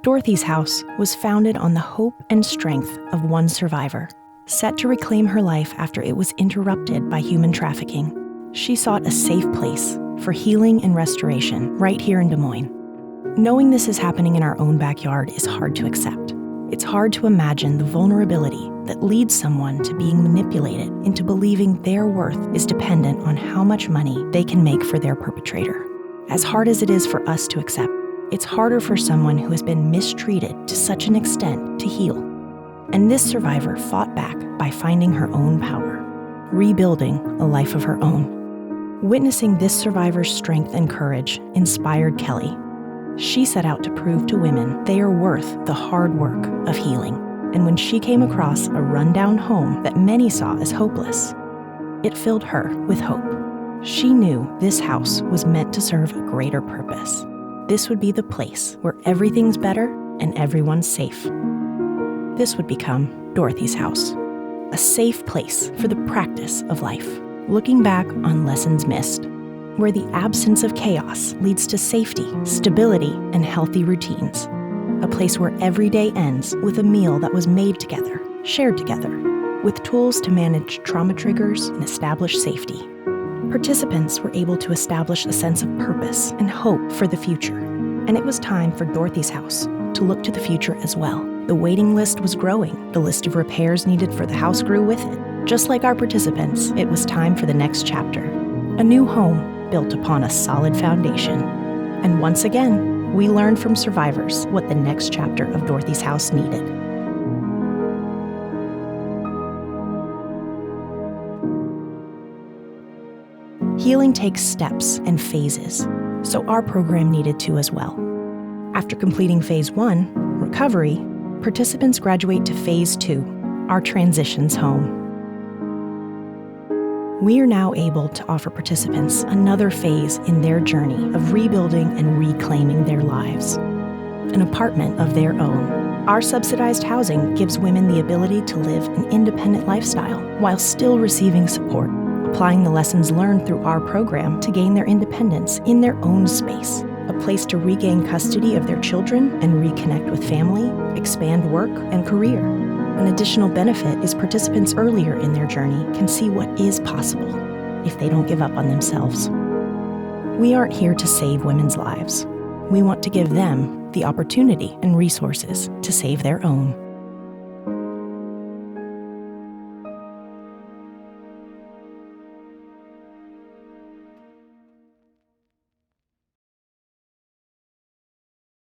Dorothy's house was founded on the hope and strength of one survivor, set to reclaim her life after it was interrupted by human trafficking. She sought a safe place for healing and restoration right here in Des Moines. Knowing this is happening in our own backyard is hard to accept. It's hard to imagine the vulnerability that leads someone to being manipulated into believing their worth is dependent on how much money they can make for their perpetrator. As hard as it is for us to accept, it's harder for someone who has been mistreated to such an extent to heal. And this survivor fought back by finding her own power, rebuilding a life of her own. Witnessing this survivor's strength and courage inspired Kelly. She set out to prove to women they are worth the hard work of healing. And when she came across a rundown home that many saw as hopeless, it filled her with hope. She knew this house was meant to serve a greater purpose. This would be the place where everything's better and everyone's safe. This would become Dorothy's house, a safe place for the practice of life, looking back on lessons missed, where the absence of chaos leads to safety, stability, and healthy routines. A place where every day ends with a meal that was made together, shared together, with tools to manage trauma triggers and establish safety. Participants were able to establish a sense of purpose and hope for the future. And it was time for Dorothy's house to look to the future as well. The waiting list was growing. The list of repairs needed for the house grew with it. Just like our participants, it was time for the next chapter. A new home built upon a solid foundation. And once again, we learned from survivors what the next chapter of Dorothy's house needed. Healing takes steps and phases, so our program needed to as well. After completing Phase 1, recovery, participants graduate to Phase 2, our transitions home. We are now able to offer participants another phase in their journey of rebuilding and reclaiming their lives, an apartment of their own. Our subsidized housing gives women the ability to live an independent lifestyle while still receiving support, applying the lessons learned through our program to gain their independence in their own space, a place to regain custody of their children and reconnect with family, expand work and career. An additional benefit is participants earlier in their journey can see what is possible if they don't give up on themselves. We aren't here to save women's lives. We want to give them the opportunity and resources to save their own.